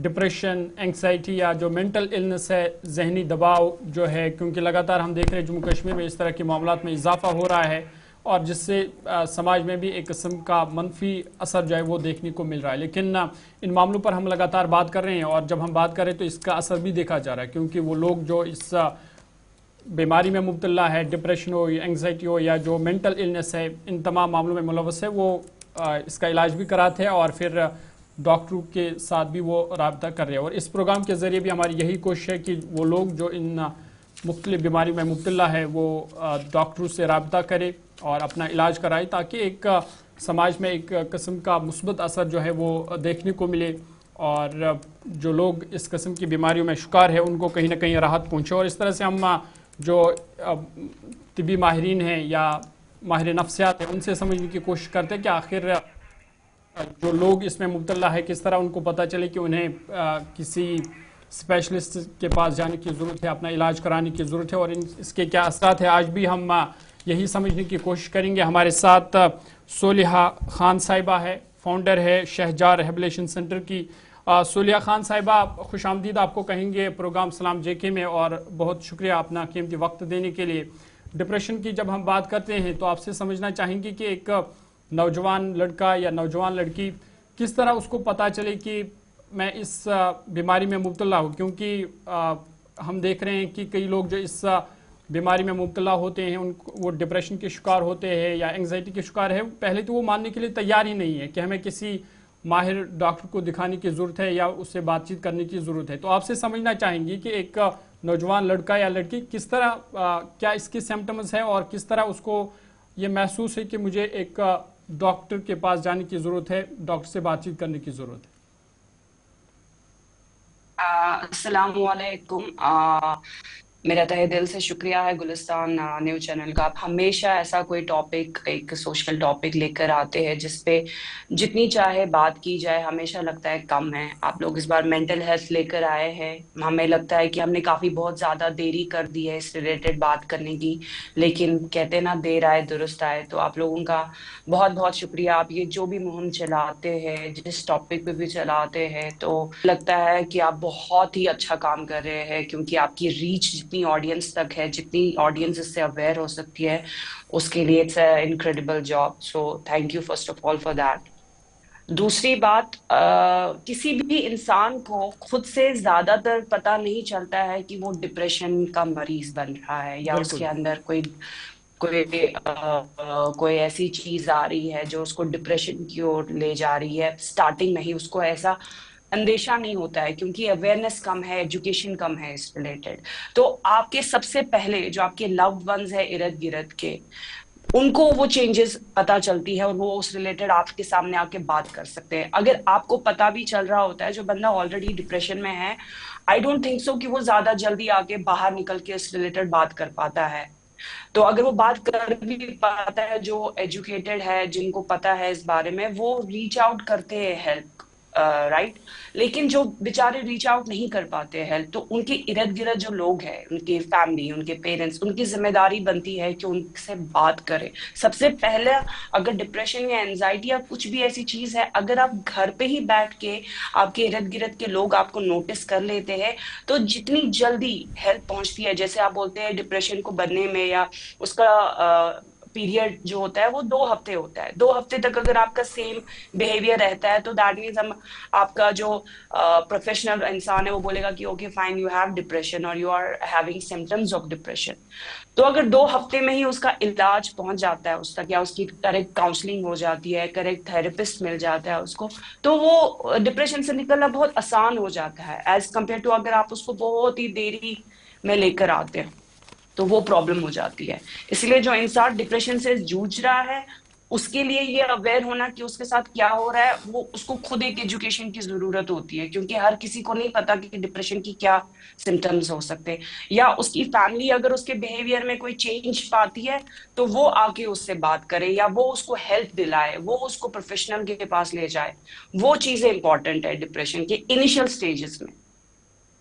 Depression, anxiety या जो mental illness है, जहनी दबाव जो है, क्योंकि लगातार हम देख रहे हैं जम्मू कश्मीर में इस तरह के मामलात में इजाफा हो रहा है और जिससे समाज में भी एक किस्म का मनफी असर जो है वो देखने को मिल रहा है। लेकिन इन मामलों पर हम लगातार बात कर रहे हैं और जब हम बात करें तो इसका असर भी देखा जा रहा है, क्योंकि वो लोग जो इस बीमारी में मुब्तला है, डिप्रेशन हो या एंग्जाइटी हो या जो मेंटल इलनेस है, इन तमाम मामलों में मुलव्वस है, वो इसका इलाज भी कराते हैं और फिर डॉक्टरों के साथ भी वो रब्ता कर रहे हैं। और इस प्रोग्राम के ज़रिए भी हमारी यही कोशिश है कि वो लोग जो इन मुख्तलिफ बीमारी में मुब्तला है वो डॉक्टरों से रब्ता करे और अपना इलाज कराए, ताकि एक समाज में एक किस्म का मुस्बत असर जो है वो देखने को मिले और जो लोग इस किस्म की बीमारियों में शिकार है उनको कहीं ना कहीं राहत पहुँचे। और इस तरह से हम जो तिबी माहिरीन हैं या माहिर नफ्सियात हैं उनसे समझने की कोशिश करते हैं कि आखिर जो लोग इसमें मुब्तला है किस तरह उनको पता चले कि उन्हें किसी स्पेशलिस्ट के पास जाने की ज़रूरत है, अपना इलाज कराने की ज़रूरत है और इसके क्या असरात है। आज भी हम यही समझने की कोशिश करेंगे। हमारे साथ सोलिहा खान साहिबा है, फाउंडर है शहजार रिहेबिलिटेशन सेंटर की। सोलिहा खान साहिबा, खुश आमदीद आपको कहेंगे प्रोग्राम सलाम जेके में और बहुत शुक्रिया अपना कीमती वक्त देने के लिए। डिप्रेशन की जब हम बात करते हैं तो आपसे समझना चाहेंगे कि एक नौजवान लड़का या नौजवान लड़की किस तरह उसको पता चले कि मैं इस बीमारी में मुब्तला हूँ, क्योंकि हम देख रहे हैं कि कई लोग जो इस बीमारी में मुब्तला होते हैं वो डिप्रेशन के शिकार होते हैं या एंग्जाइटी के शिकार है, पहले तो वो मानने के लिए तैयार ही नहीं है कि हमें किसी माहिर डॉक्टर को दिखाने की ज़रूरत है या उससे बातचीत करने की ज़रूरत है। तो आपसे समझना चाहेंगी कि एक नौजवान लड़का या लड़की किस तरह क्या इसके सिम्टम्स है और किस तरह उसको ये महसूस है कि मुझे एक डॉक्टर के पास जाने की ज़रूरत है, डॉक्टर से बातचीत करने की ज़रूरत है। अस्सलाम वालेकुम। मेरा तहे दिल से शुक्रिया है गुलिस्तान न्यूज़ चैनल का। आप हमेशा ऐसा कोई टॉपिक, एक सोशल टॉपिक लेकर आते हैं जिसपे जितनी चाहे बात की जाए, हमेशा लगता है कम है। आप लोग इस बार मेंटल हेल्थ लेकर आए हैं, हमें लगता है कि हमने काफी बहुत ज्यादा देरी कर दी है इस रिलेटेड बात करने की, लेकिन कहते ना देर आए दुरुस्त आए। तो आप लोगों का बहुत बहुत शुक्रिया। आप ये जो भी मुहिम चलाते हैं, जिस टॉपिक पे भी चलाते हैं, तो लगता है कि आप बहुत ही अच्छा काम कर रहे हैं, क्योंकि आपकी रीच जितनी ऑडियंस तक है, जितनी ऑडियंस इससे अवेयर हो सकती है, उसके लिए it's a incredible job. So thank you first of all for that. दूसरी बात, किसी भी इंसान को खुद से ज्यादातर पता नहीं चलता है कि वो डिप्रेशन का मरीज बन रहा है या उसके बिल्कुल। अंदर कोई कोई कोई ऐसी चीज आ रही है जो उसको डिप्रेशन की ओर ले जा रही है। स्टार्टिंग में ही उसको ऐसा अंदेशा नहीं होता है, क्योंकि अवेयरनेस कम है, एजुकेशन कम है इस रिलेटेड। तो आपके सबसे पहले जो आपके लव्ड वंस है इर्द गिर्द के, उनको वो चेंजेस पता चलती है और वो उस रिलेटेड आपके सामने आके बात कर सकते हैं। अगर आपको पता भी चल रहा होता है, जो बंदा ऑलरेडी डिप्रेशन में है, आई डोंट थिंक सो कि वो ज्यादा जल्दी आके बाहर निकल के इस रिलेटेड बात कर पाता है। तो अगर वो बात कर भी पाता है, जो एजुकेटेड है, जिनको पता है इस बारे में, वो रीच आउट करते हैं हेल्प, राइट। लेकिन जो बेचारे रीच आउट नहीं कर पाते हैं हेल्प, तो उनके इर्द गिर्द जो लोग हैं, उनके फैमिली, उनके पेरेंट्स, उनकी जिम्मेदारी बनती है कि उनसे बात करें। सबसे पहले, अगर डिप्रेशन या एंजाइटी या कुछ भी ऐसी चीज है, अगर आप घर पे ही बैठ के आपके इर्द गिर्द के लोग आपको नोटिस कर लेते हैं, तो जितनी जल्दी हेल्प पहुंचती है, जैसे आप बोलते हैं डिप्रेशन को बनने में या उसका पीरियड जो होता है वो 2 हफ्ते होता है। 2 हफ्ते तक अगर आपका सेम बिहेवियर रहता है, तो दैट मीन्स हम आपका जो प्रोफेशनल इंसान है वो बोलेगा कि okay fine, you have depression और you are having symptoms of depression. तो अगर 2 हफ्ते में ही उसका इलाज पहुंच जाता है उस तक, या उसकी करेक्ट काउंसलिंग हो जाती है, करेक्ट थेरेपिस्ट मिल जाता है उसको, तो वो डिप्रेशन से निकलना बहुत आसान हो जाता है, एज कम्पेयर टू अगर आप उसको बहुत ही देरी में लेकर आते हैं, तो वो प्रॉब्लम हो जाती है। इसलिए जो इंसान डिप्रेशन से जूझ रहा है, उसके लिए ये अवेयर होना कि उसके साथ क्या हो रहा है, वो उसको खुद एक एजुकेशन की जरूरत होती है, क्योंकि हर किसी को नहीं पता कि डिप्रेशन की क्या सिम्टम्स हो सकते हैं। या उसकी फैमिली अगर उसके बिहेवियर में कोई चेंज पाती है, तो वो आके उससे बात करे, या वो उसको हेल्प दिलाए, वो उसको प्रोफेशनल के पास ले जाए। वो चीजें इंपॉर्टेंट है डिप्रेशन के इनिशियल स्टेजेस में।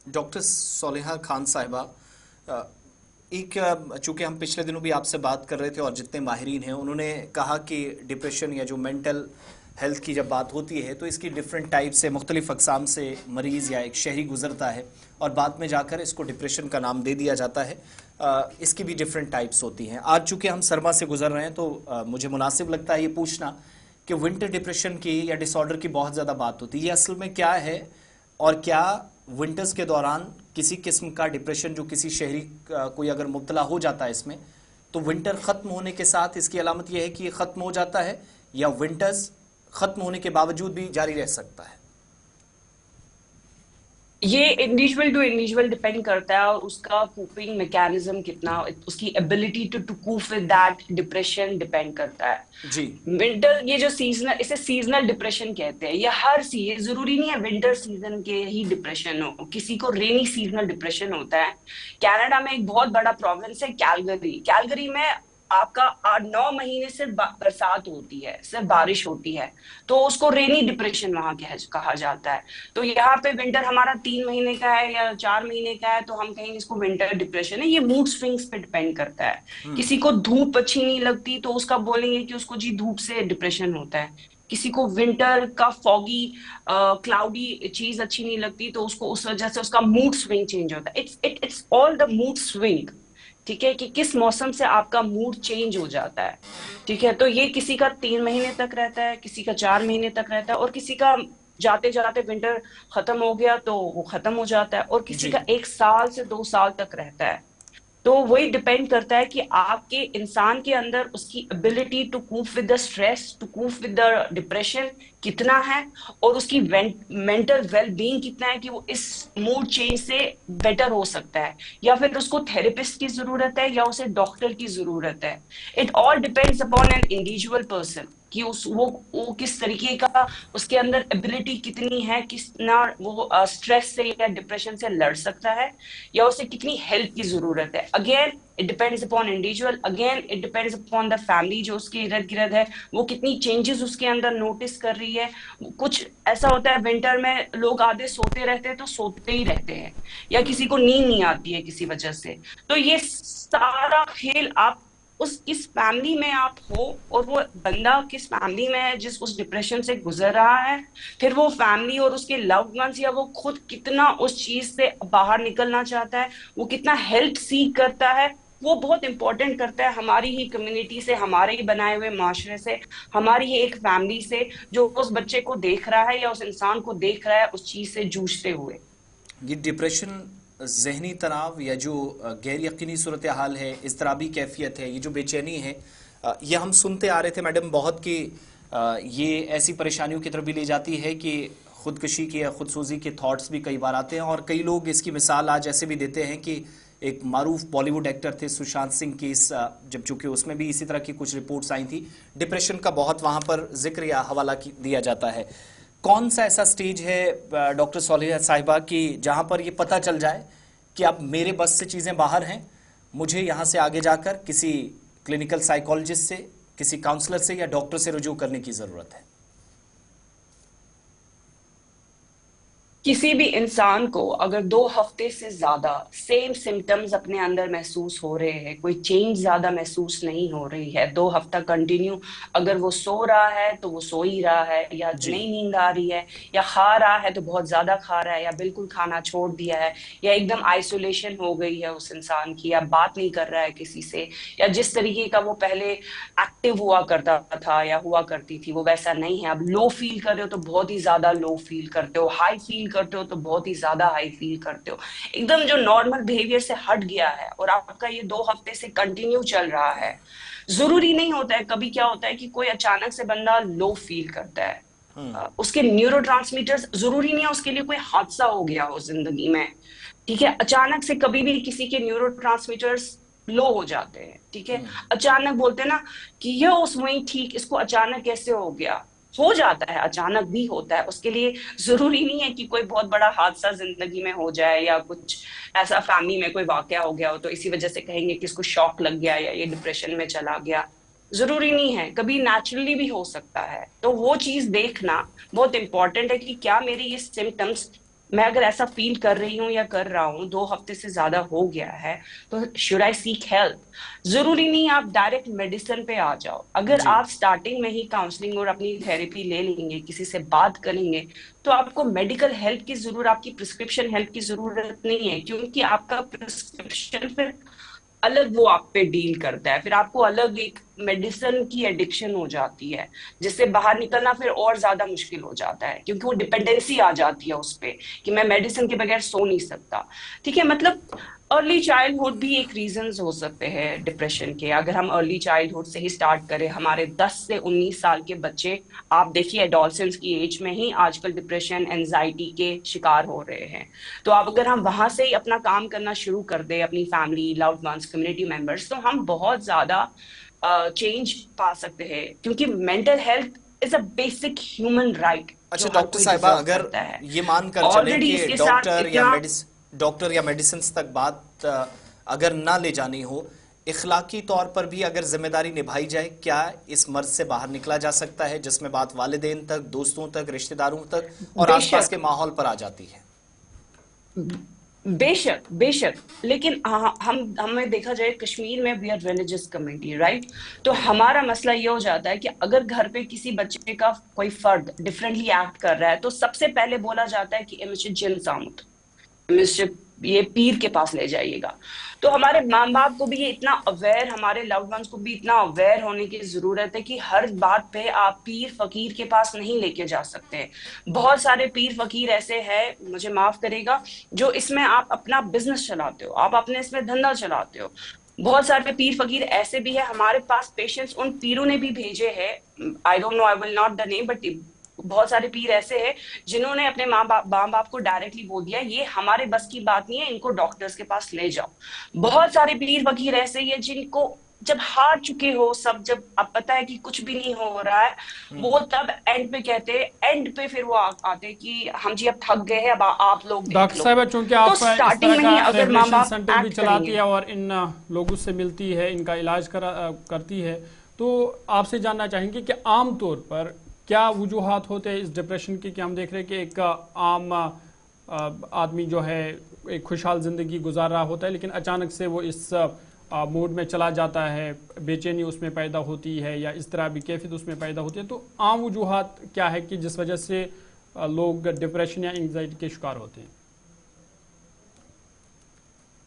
डॉक्टर सोलिहा खान साहिबा, एक चूंकि हम पिछले दिनों भी आपसे बात कर रहे थे और जितने माहिरीन हैं उन्होंने कहा कि डिप्रेशन या जो मेंटल हेल्थ की जब बात होती है तो इसकी डिफरेंट टाइप से मुख्तलिफ अकसाम से मरीज़ या एक शहरी गुजरता है और बाद में जाकर इसको डिप्रेशन का नाम दे दिया जाता है। इसकी भी डिफरेंट टाइप्स होती हैं। आज चूँकि हम सरमा से गुजर रहे हैं तो मुझे मुनासिब लगता है ये पूछना कि विंटर डिप्रेशन की या डिसऑर्डर की बहुत ज़्यादा बात होती है, ये असल में क्या है और क्या विंटर्स के दौरान किसी किस्म का डिप्रेशन जो किसी शहरी कोई अगर मुब्तला हो जाता है इसमें, तो विंटर ख़त्म होने के साथ इसकी अलामत यह है कि ये ख़त्म हो जाता है या विंटर्स ख़त्म होने के बावजूद भी जारी रह सकता है? ये इंडिविजुअल टू इंडिविजुअल डिपेंड करता है और उसका कोपिंग मैकेनिज्म कितना, उसकी ability to cope with that depression depend करता है जी। विंटर, ये जो सीजनल, इसे सीजनल डिप्रेशन कहते हैं। ये हर सीजन, जरूरी नहीं है विंटर सीजन के ही डिप्रेशन हो, किसी को रेनी सीजनल डिप्रेशन होता है। कनाडा में एक बहुत बड़ा प्रोविंस है कैलगरी। कैलगरी में आपका 8-9 महीने सिर्फ बरसात होती है, सिर्फ बारिश होती है, तो उसको रेनी डिप्रेशन वहां कहा जाता है। तो यहाँ पे विंटर हमारा 3 महीने का है या 4 महीने का है तो हम कहेंगे इसको विंटर डिप्रेशन है। ये मूड स्विंग्स पे डिपेंड करता है। किसी को धूप अच्छी नहीं लगती तो उसका बोलेंगे कि उसको जी धूप से डिप्रेशन होता है। किसी को विंटर का फॉगी क्लाउडी चीज अच्छी नहीं लगती तो उसको उस वजह से उसका मूड स्विंग चेंज होता है। It's all the mood swing, ठीक है, कि किस मौसम से आपका मूड चेंज हो जाता है। ठीक है, तो ये किसी का 3 महीने तक रहता है, किसी का 4 महीने तक रहता है, और किसी का जाते जाते विंटर खत्म हो गया तो वो खत्म हो जाता है, और किसी का 1 साल से 2 साल तक रहता है। तो वही डिपेंड करता है कि आपके इंसान के अंदर उसकी ability to cope with the stress, to cope with the depression कितना है, और उसकी मेंटल वेल बीइंग कितना है कि वो इस मूड चेंज से बेटर हो सकता है, या फिर उसको थेरेपिस्ट की जरूरत है या उसे डॉक्टर की जरूरत है। It all depends upon an individual person कि वो किस तरीके का, उसके अंदर एबिलिटी कितनी है, कितना वो स्ट्रेस से या डिप्रेशन से लड़ सकता है, या उसे कितनी हेल्प की जरूरत है। Again it depends upon individual, again it depends upon the family जो उसके इर्द गिर्द है, वो कितनी चेंजेस उसके अंदर नोटिस कर रही है। कुछ ऐसा होता है विंटर में लोग आधे सोते रहते हैं तो सोते ही रहते हैं, या किसी को नींद नहीं आती है किसी वजह से। तो ये सारा खेल आप किस फैमिली में आप हो, और वो बंदा किस फैमिली में है जिस उस डिप्रेशन से गुजर रहा है, फिर वो फैमिली और उसके लव्ड वंस या वो खुद कितना उस चीज से बाहर निकलना चाहता है, वो कितना हेल्प सीख करता है, वो बहुत इंपॉर्टेंट करता है हमारी ही कम्युनिटी से, हमारे ही बनाए हुए माशरे से, हमारी ही एक फैमिली से जो उस बच्चे को देख रहा है या उस इंसान को देख रहा है उस चीज से जूझते हुए। ये डिप्रेशन, जहनी तनाव या जो गैर यकीनी सूरत हाल है, इज़्तिराबी कैफियत है, ये जो बेचैनी है, ये हम सुनते आ रहे थे मैडम बहुत कि ये ऐसी परेशानियों की तरफ भी ले जाती है कि खुदकुशी के या खुदसूजी के थॉट्स भी कई बार आते हैं। और कई लोग इसकी मिसाल आज ऐसे भी देते हैं कि एक मारूफ बॉलीवुड एक्टर थे सुशांत सिंह की, जब चूंकि उसमें भी इसी तरह की कुछ रिपोर्ट्स आई थी, डिप्रेशन का बहुत वहाँ पर जिक्र या हवाला दिया जाता है। कौन सा ऐसा स्टेज है डॉक्टर सोलिहा साहिबा की जहां पर ये पता चल जाए कि अब मेरे बस से चीज़ें बाहर हैं, मुझे यहां से आगे जाकर किसी क्लिनिकल साइकोलॉजिस्ट से, किसी काउंसलर से या डॉक्टर से रुजू करने की ज़रूरत है? किसी भी इंसान को अगर 2 हफ्ते से ज्यादा सेम सिम्टम्स अपने अंदर महसूस हो रहे हैं, कोई चेंज ज्यादा महसूस नहीं हो रही है, 2 हफ्ता कंटिन्यू अगर वो सो रहा है तो वो सो ही रहा है, या नहीं नींद आ रही है, या खा रहा है तो बहुत ज्यादा खा रहा है, या बिल्कुल खाना छोड़ दिया है, या एकदम आइसोलेशन हो गई है उस इंसान की, या बात नहीं कर रहा है किसी से, या जिस तरीके का वो पहले एक्टिव हुआ करता था या हुआ करती थी वो वैसा नहीं है, अब लो फील कर रहे हो तो बहुत ही ज्यादा लो फील करते हो, हाई फील करते हो तो बहुत ही ज्यादा हाई फील करते हो, एकदम जो नॉर्मल बिहेवियर से हट गया है और आपका ये 2 हफ्ते से कंटिन्यू चल रहा है। जरूरी नहीं होता है, कभी क्या होता है कि कोई अचानक से बंदा लो फील करता है, उसके न्यूरोट्रांसमीटर्स, जरूरी नहीं है उसके लिए कोई हादसा हो गया हो जिंदगी में, ठीक है, अचानक से कभी भी किसी के न्यूरोट्रांसमीटर्स लो हो जाते हैं, ठीक है, अचानक बोलते हैं ना कि ये उस वही ठीक, इसको अचानक कैसे हो गया, हो जाता है, अचानक भी होता है, उसके लिए जरूरी नहीं है कि कोई बहुत बड़ा हादसा जिंदगी में हो जाए या कुछ ऐसा फैमिली में कोई वाकया हो गया हो तो इसी वजह से कहेंगे कि इसको शॉक लग गया या ये डिप्रेशन में चला गया। जरूरी नहीं है, कभी नेचुरली भी हो सकता है। तो वो चीज देखना बहुत इंपॉर्टेंट है कि क्या मेरे ये सिम्टम्स मैं अगर ऐसा फील कर रही हूँ या कर रहा हूँ, 2 हफ्ते से ज्यादा हो गया है, तो शुड आई सीक हेल्प? जरूरी नहीं आप डायरेक्ट मेडिसिन पे आ जाओ। अगर जी। आप स्टार्टिंग में ही काउंसलिंग और अपनी थेरेपी ले लेंगे, किसी से बात करेंगे, तो आपको मेडिकल हेल्प की जरूरत, आपकी प्रिस्क्रिप्शन हेल्प की जरूरत नहीं है, क्योंकि आपका प्रिस्क्रिप्शन फिर अलग वो आप पे डील करता है, फिर आपको अलग एक मेडिसिन की एडिक्शन हो जाती है, जिससे बाहर निकलना फिर और ज्यादा मुश्किल हो जाता है, क्योंकि वो डिपेंडेंसी आ जाती है उस पे कि मैं मेडिसिन के बगैर सो नहीं सकता। ठीक है, मतलब अर्ली चाइल्डहुड भी एक रीजंस हो सकते हैं डिप्रेशन के। अगर हम अर्ली चाइल्डहुड से ही स्टार्ट करें, हमारे 10 से 19 साल के बच्चे, आप देखिए एडोलसेंस की एज में ही आजकल डिप्रेशन एंजाइटी के शिकार हो रहे हैं। तो अब अगर हम वहां से ही अपना काम करना शुरू कर दे, अपनी family, loved ones, community members, तो हम बहुत ज्यादा चेंज पा सकते हैं, क्योंकि mental health is a basic human right जो अच्छा हर डॉक्टर कोई साहिबा, डिजर्व अगर करता है। ये मानकर चलें ऑलरेडी कि इसके साथ इतना डॉक्टर या मेडिसिन तक बात अगर ना ले जानी हो, इखलाकी तौर पर भी अगर जिम्मेदारी निभाई जाए, क्या इस मर्ज से बाहर निकला जा सकता है, जिसमें बात वालिदैन तक, दोस्तों तक, रिश्तेदारों तक और आसपास के बेशक, माहौल पर आ जाती है? बेशक, बेशक, लेकिन हम हमें देखा जाए, कश्मीर में we are religious community, right? तो हमारा मसला ये हो जाता है कि अगर घर पे किसी बच्चे का कोई फर्द डिफरेंटली एक्ट कर रहा है, तो सबसे पहले बोला जाता है कि इमिश जिन सामुत, ये पीर के पास ले जाइएगा। तो हमारे माँ बाप को भी ये इतना अवेयर, हमारे लव्ड वंस को भी इतना अवेयर होने की जरूरत है कि हर बात पे आप पीर फकीर के पास नहीं लेके जा सकते। बहुत सारे पीर फकीर ऐसे हैं, मुझे माफ करेगा, जो इसमें आप अपना बिजनेस चलाते हो, आप अपने इसमें धंधा चलाते हो। बहुत सारे पीर फकीर ऐसे भी है, हमारे पास पेशेंट्स उन पीरों ने भी भेजे हैं, I don't know, I will not the name, but बहुत सारे पीर ऐसे हैं जिन्होंने अपने माँ बाप को डायरेक्टली बोल दिया ये हमारे बस की बात नहीं है, इनको डॉक्टर्स के पास ले जाओ। बहुत सारे पीर फकीर ऐसे ही है जिनको जब हार चुके हो सब, जब अब पता है कि कुछ भी नहीं हो रहा है, वो तब एंड पे कहते हैं, एंड पे फिर वो आते कि हम जी अब थक गए हैं, अब आप लोग देख डॉक्टर लो। साहब, चूंकि तो आप इस स्टार्टिंग तरह में का ही अगर माँ रिहैबिलिटेशन बाप सेंटर भी एक्ट चलाती करेंगे। है और इन लोगों से मिलती है, इनका इलाज करती है, तो आपसे जानना चाहेंगे कि आम तौर पर क्या वजूहात होते हैं इस डिप्रेशन की, कि हम देख रहे हैं कि एक आम आदमी जो है एक खुशहाल ज़िंदगी गुजार रहा होता है, लेकिन अचानक से वो इस मूड में चला जाता है, बेचैनी उसमें पैदा होती है या इस तरह भी कैफियत उसमें पैदा होती है। तो आम वजूहात क्या है कि जिस वजह से लोग डिप्रेशन या एंग्जाइटी के शिकार होते हैं?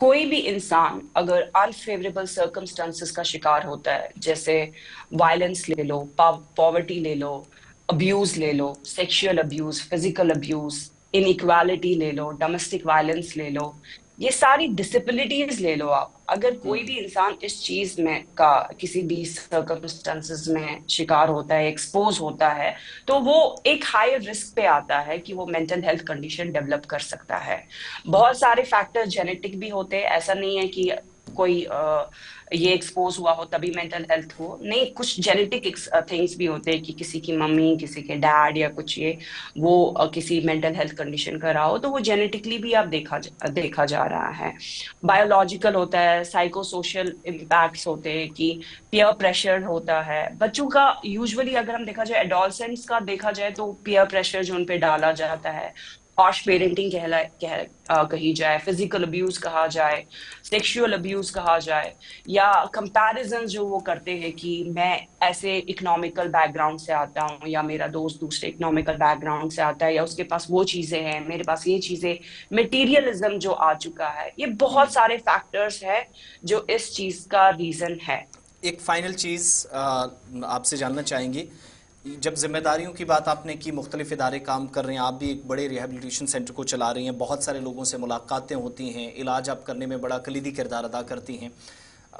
कोई भी इंसान अगर अनफेवरेबल सर्कमस्टांसेस का शिकार होता है, जैसे वायलेंस ले लो, पॉवर्टी ले लो, अब्यूज ले लो, sexual abuse, physical abuse, inequality ले लो, डोमेस्टिक वायलेंस ले लो, ये सारी डिसेबिलिटीज ले लो आप, अगर कोई भी इंसान इस चीज में का किसी भी सर्कमस्टांसेस में शिकार होता है, एक्सपोज होता है, तो वो एक हायर रिस्क पे आता है कि वो मेंटल हेल्थ कंडीशन डेवलप कर सकता है। बहुत सारे फैक्टर जेनेटिक भी होते हैं, ऐसा नहीं है कि कोई ये एक्सपोज हुआ हो तभी मेंटल हेल्थ हो, नहीं, कुछ जेनेटिक थिंग्स भी होते हैं कि किसी की मम्मी, किसी के डैड या कुछ ये वो किसी मेंटल हेल्थ कंडीशन का रहा हो, तो वो जेनेटिकली भी आप देखा जा रहा है। बायोलॉजिकल होता है, साइको सोशल इम्पैक्ट्स होते हैं कि पीयर प्रेशर होता है बच्चों का, यूजुअली अगर हम देखा जाए एडोलसेंट्स का देखा जाए, तो पीयर प्रेशर जो उन पे डाला जाता है, हॉर्श पेरेंटिंग कही जाए, फिजिकल अब्यूज कहा जाए, सेक्सुअल अब्यूज कहा जाए, या कंपैरिजन जो वो करते हैं कि मैं ऐसे इकोनॉमिकल बैकग्राउंड से आता हूँ या मेरा दोस्त दूसरे इकोनॉमिकल बैकग्राउंड से आता है, या उसके पास वो चीजें हैं, मेरे पास ये चीजें, मटेरियलिज्म जो आ चुका है, ये बहुत सारे फैक्टर्स है जो इस चीज का रीजन है। एक फाइनल चीज आपसे जानना चाहेंगे, जब जिम्मेदारियों की बात आपने की, मुख्तलिफ इदारे काम कर रहे हैं, आप भी एक बड़े रिहेबिलिटेशन सेंटर को चला रही हैं, बहुत सारे लोगों से मुलाकातें होती हैं, इलाज आप करने में बड़ा कलीदी किरदार अदा करती हैं।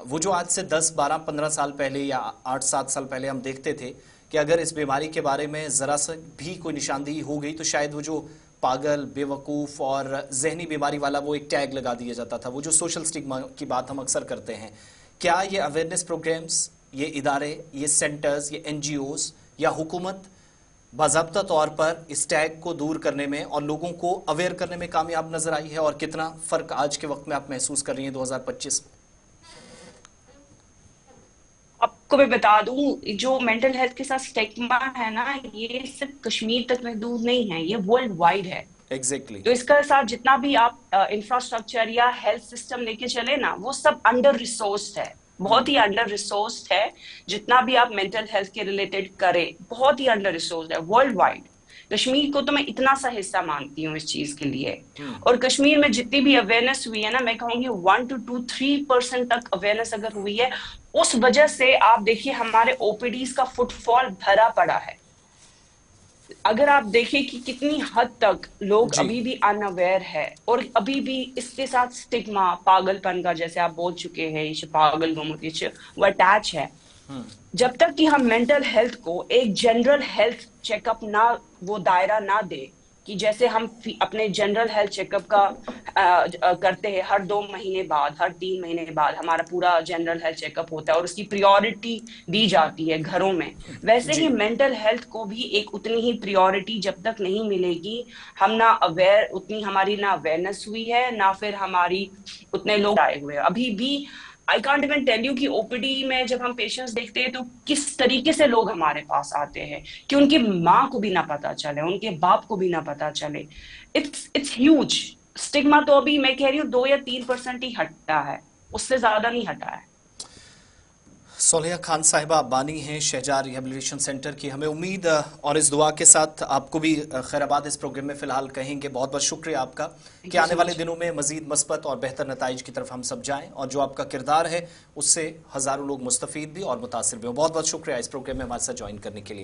वो जो आज से 10, 12, 15 साल पहले या 8, 7 साल पहले हम देखते थे कि अगर इस बीमारी के बारे में ज़रा सा भी कोई निशानदेही हो गई तो शायद वो जो पागल, बेवकूफ़ और जहनी बीमारी वाला वो एक टैग लगा दिया जाता था, वो जो सोशल स्टिग्मा की बात हम अक्सर करते हैं। क्या ये अवेयरनेस प्रोग्राम्स, ये इदारे, ये सेंटर्स, ये NGOs या हुकूमत बाज़ाब्ता तौर पर इस टैग को दूर करने में और लोगों को अवेयर करने में कामयाब नजर आई है, और कितना फ़र्क आज के वक्त में आप महसूस कर रही हैं 2025 में? आपको मैं बता दूं, जो मेंटल हेल्थ के साथ स्टिग्मा है ना, ये सिर्फ कश्मीर तक महदूद नहीं है, ये वर्ल्ड वाइड है। एग्जैक्टली। तो इसका साथ जितना भी आप इंफ्रास्ट्रक्चर या हेल्थ सिस्टम लेके चले ना, वो सब अंडर रिसोर्स्ड है, बहुत ही अंडर रिसोर्स्ड है। जितना भी आप मेंटल हेल्थ के रिलेटेड करें, बहुत ही अंडर रिसोर्स्ड है वर्ल्ड वाइड। कश्मीर को तो मैं इतना सा हिस्सा मानती हूँ इस चीज के लिए। और कश्मीर में जितनी भी अवेयरनेस हुई है ना, मैं कहूंगी 1 to 3% तक अवेयरनेस अगर हुई है, उस वजह से आप देखिए हमारे ओपीडीज का फुटफॉल भरा पड़ा है। अगर आप देखें कि कितनी हद तक लोग अभी भी अनअवेयर है, और अभी भी इसके साथ स्टिग्मा, पागलपन का, जैसे आप बोल चुके हैं, ये पागल गोमुख, वो अटैच है। जब तक कि हम मेंटल हेल्थ को एक जनरल हेल्थ चेकअप ना, वो दायरा ना दे, कि जैसे हम अपने जनरल हेल्थ चेकअप का करते हैं हर 2 महीने बाद, हर 3 महीने बाद हमारा पूरा जनरल हेल्थ चेकअप होता है और उसकी प्रायोरिटी दी जाती है घरों में, वैसे ही मेंटल हेल्थ को भी एक उतनी ही प्रायोरिटी जब तक नहीं मिलेगी, हम ना अवेयर, उतनी हमारी ना अवेयरनेस हुई है, ना फिर हमारी उतने लोग आए हुए हैं अभी भी। I can't even tell you कि ओपीडी में जब हम पेशेंट्स देखते हैं तो किस तरीके से लोग हमारे पास आते हैं, कि उनकी माँ को भी ना पता चले, उनके बाप को भी ना पता चले। It's huge stigma. तो अभी मैं कह रही हूँ 2 या 3% ही हटा है, उससे ज्यादा नहीं हटा है। सोलिया खान साहिबा बानी हैं शहजार रिहेबिलिटेशन सेंटर की। हमें उम्मीद और इस दुआ के साथ आपको भी खैराबाद इस प्रोग्राम में फिलहाल कहेंगे। बहुत बहुत शुक्रिया आपका कि आने वाले दिनों में मजीद मस्बत और बेहतर नताइज की तरफ हम सब जाएं, और जो आपका किरदार है उससे हज़ारों लोग मुस्तफ़ीद भी और मुतासिर भी हो। बहुत बहुत शुक्रिया इस प्रोग्राम में हमारे साथ ज्वाइन करने के लिए।